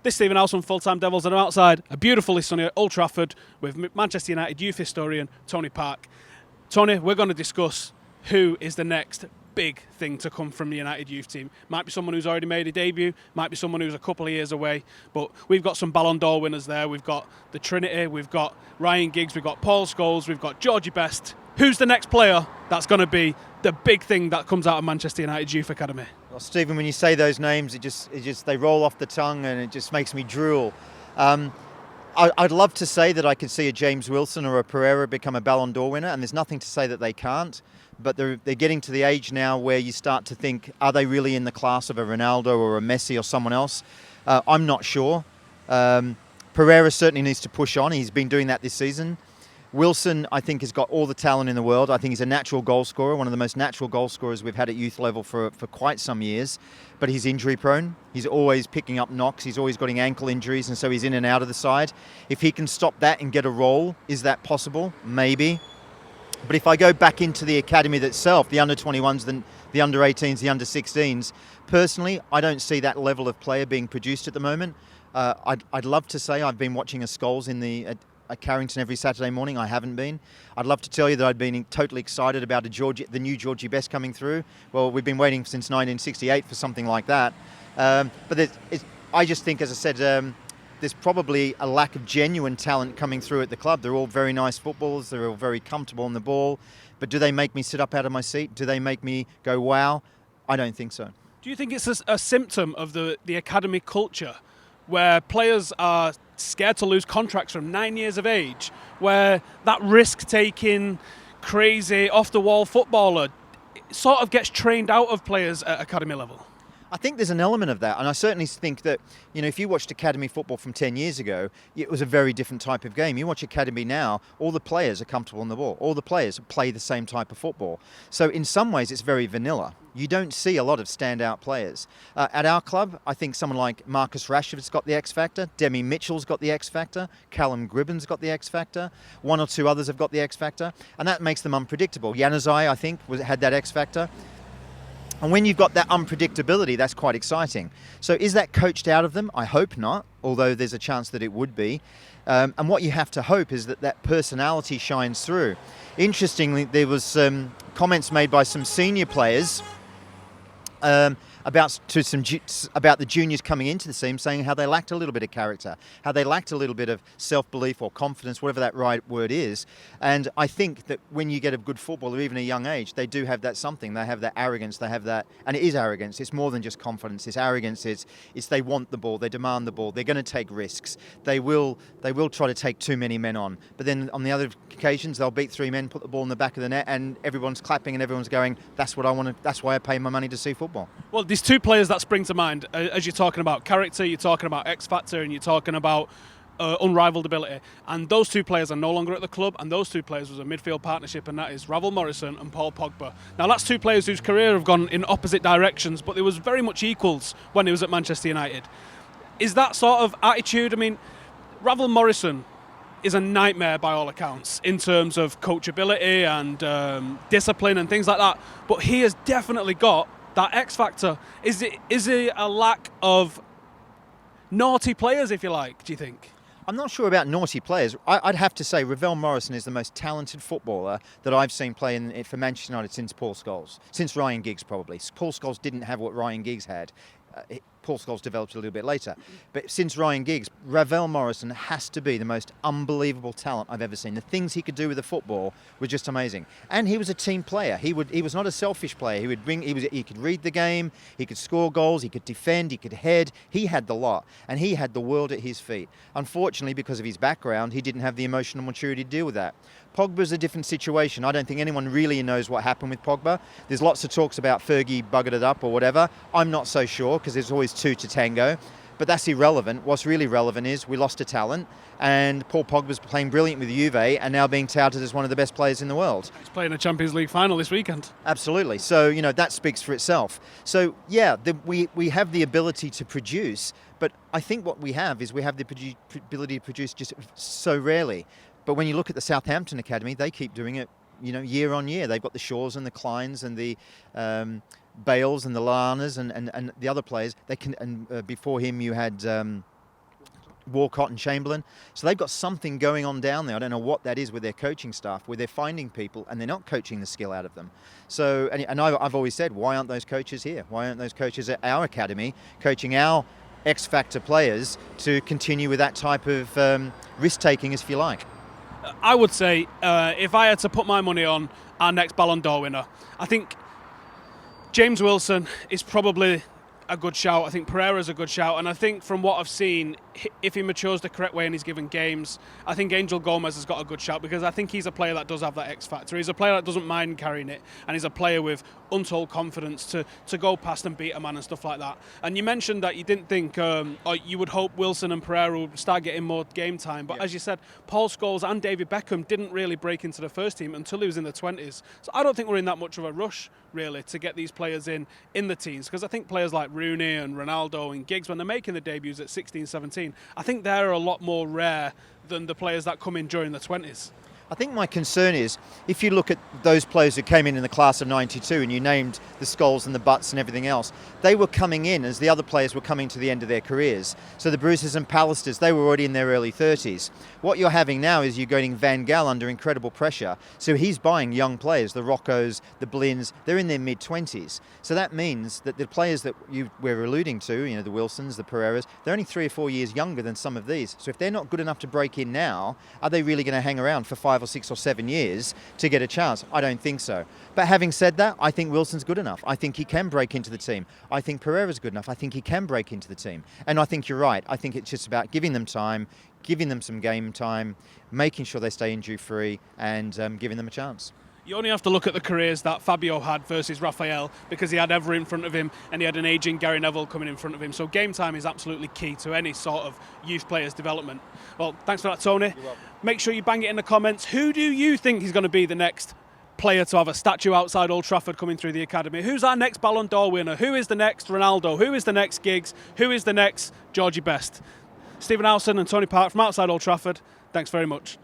This is Stephen Howson, Full-Time Devils, and I'm outside a beautifully sunny Old Trafford with Manchester United youth historian Tony Park. Tony, we're going to discuss who is the next big thing to come from the United youth team. Might be someone who's already made a debut, might be someone who's a couple of years away, but we've got some Ballon d'Or winners there. We've got the Trinity, we've got Ryan Giggs, we've got Paul Scholes, we've got Georgie Best. Who's the next player that's going to be the big thing that comes out of Manchester United's youth academy? Well, Stephen, when you say those names, it just they roll off the tongue and it just makes me drool. I'd love to say that I could see a James Wilson or a Pereira become a Ballon d'Or winner, and there's nothing to say that they can't. But they're getting to the age now where you start to think, are they really in the class of a Ronaldo or a Messi or someone else? I'm not sure. Pereira certainly needs to push on. He's been doing that this season. Wilson, I think, has got all the talent in the world. I think he's a natural goal scorer, one of the most natural goal scorers we've had at youth level for quite some years. But he's injury prone. He's always picking up knocks. He's always getting ankle injuries, and so he's in and out of the side. If he can stop that and get a role, is that possible? Maybe. But if I go back into the academy itself, the under-21s, the under-18s, the under-16s, personally, I don't see that level of player being produced at the moment. I'd love to say I've been watching a Scholes at Carrington every Saturday morning. I haven't been. I'd love to tell you that I'd been totally excited about the new Georgie Best coming through. Well, we've been waiting since 1968 for something like that. But I just think, as I said, there's probably a lack of genuine talent coming through at the club. They're all very nice footballers. They're all very comfortable on the ball. But do they make me sit up out of my seat? Do they make me go, wow? I don't think so. Do you think it's a symptom of the academy culture where players are scared to lose contracts from 9 years of age, where that risk-taking, crazy, off-the-wall footballer sort of gets trained out of players at academy level? I think there's an element of that, and I certainly think that, if you watched academy football from 10 years ago, it was a very different type of game. You watch academy now, all the players are comfortable on the ball. All the players play the same type of football. So in some ways, it's very vanilla. You don't see a lot of standout players. At our club, I think someone like Marcus Rashford's got the X factor, Demi Mitchell's got the X factor, Callum Gribben's got the X factor, one or two others have got the X factor, and that makes them unpredictable. Januzaj, I think, had that X factor. And when you've got that unpredictability, that's quite exciting. So is that coached out of them? I hope not, although there's a chance that it would be. And what you have to hope is that personality shines through. Interestingly, there was comments made by some senior players about the juniors coming into the team, saying how they lacked a little bit of character, how they lacked a little bit of self-belief or confidence, whatever that right word is. And I think that when you get a good footballer, even at a young age, they do have that something. They have that arrogance. They have that, and it is arrogance. It's more than just confidence. It's arrogance. It's they want the ball. They demand the ball. They're going to take risks. They will try to take too many men on. But then on the other occasions, they'll beat three men, put the ball in the back of the net, and everyone's clapping and everyone's going, "That's what I want to. That's why I pay my money to see football." Well, there's two players that spring to mind as you're talking about character, you're talking about X factor, and you're talking about unrivaled ability. And those two players are no longer at the club, and those two players was a midfield partnership, and that is Ravel Morrison and Paul Pogba. Now, that's two players whose career have gone in opposite directions, but they was very much equals when he was at Manchester United. Is that sort of attitude? I mean, Ravel Morrison is a nightmare by all accounts in terms of coachability and discipline and things like that, but he has definitely got that X factor. Is it a lack of naughty players, if you like, do you think? I'm not sure about naughty players. I'd have to say Ravel Morrison is the most talented footballer that I've seen play for Manchester United since Paul Scholes. Since Ryan Giggs, probably. Paul Scholes didn't have what Ryan Giggs had. Paul Scholes developed a little bit later. But since Ryan Giggs, Ravel Morrison has to be the most unbelievable talent I've ever seen. The things he could do with the football were just amazing. And he was a team player. He was not a selfish player. He could read the game, he could score goals, he could defend, he could head. He had the lot, and he had the world at his feet. Unfortunately, because of his background, he didn't have the emotional maturity to deal with that. Pogba's a different situation. I don't think anyone really knows what happened with Pogba. There's lots of talks about Fergie buggered it up or whatever. I'm not so sure, because there's always two to tango. But that's irrelevant. What's really relevant is we lost a talent, and Paul Pogba's playing brilliant with Juve and now being touted as one of the best players in the world. He's playing a Champions League final this weekend. Absolutely. So, that speaks for itself. So, yeah, we have the ability to produce, but I think what we have is we have the ability to produce just so rarely. But when you look at the Southampton Academy, they keep doing it, year on year. They've got the Shaws and the Kleins and the Bales and the Lanas and the other players. They can. And before him, you had Walcott and Chamberlain. So they've got something going on down there. I don't know what that is with their coaching staff, where they're finding people and they're not coaching the skill out of them. So, and I've always said, why aren't those coaches here? Why aren't those coaches at our academy coaching our X-factor players to continue with that type of risk-taking, if you like? I would say, if I had to put my money on our next Ballon d'Or winner, I think James Wilson is probably a good shout. I think Pereira's a good shout, and I think from what I've seen, if he matures the correct way and he's given games, I think Angel Gomez has got a good shout, because I think he's a player that does have that X factor. He's a player that doesn't mind carrying it, and he's a player with untold confidence to go past and beat a man and stuff like that. And you mentioned that you didn't think, or you would hope Wilson and Pereira would start getting more game time, but as you said, Paul Scholes and David Beckham didn't really break into the first team until he was in the 20s. So I don't think we're in that much of a rush, really, to get these players in the teens, because I think players like Rooney and Ronaldo and Giggs, when they're making the debuts at 16, 17, I think they're a lot more rare than the players that come in during the 20s. I think my concern is, if you look at those players who came in the class of 92 and you named the Scholes and the Butts and everything else, they were coming in as the other players were coming to the end of their careers. So the Bruces and Pallisters, they were already in their early 30s. What you're having now is you're getting Van Gaal under incredible pressure. So he's buying young players, the Roccos, the Blins, they're in their mid-20s. So that means that the players that you were alluding to, you know, the Wilsons, the Pereiras, they're only 3 or 4 years younger than some of these. So if they're not good enough to break in now, are they really going to hang around for 5 or 6 or 7 years to get a chance? I don't think so. But having said that, I think Wilson's good enough. I think he can break into the team. I think Pereira's good enough. I think he can break into the team. And I think you're right. I think it's just about giving them time, giving them some game time, making sure they stay injury-free, and giving them a chance. You only have to look at the careers that Fabio had versus Raphael, because he had Ever in front of him and he had an ageing Gary Neville coming in front of him. So game time is absolutely key to any sort of youth player's development. Well, thanks for that, Tony. You're welcome. Make sure you bang it in the comments. Who do you think is going to be the next player to have a statue outside Old Trafford coming through the academy? Who's our next Ballon d'Or winner? Who is the next Ronaldo? Who is the next Giggs? Who is the next Georgie Best? Stephen Howson and Tony Park from outside Old Trafford. Thanks very much.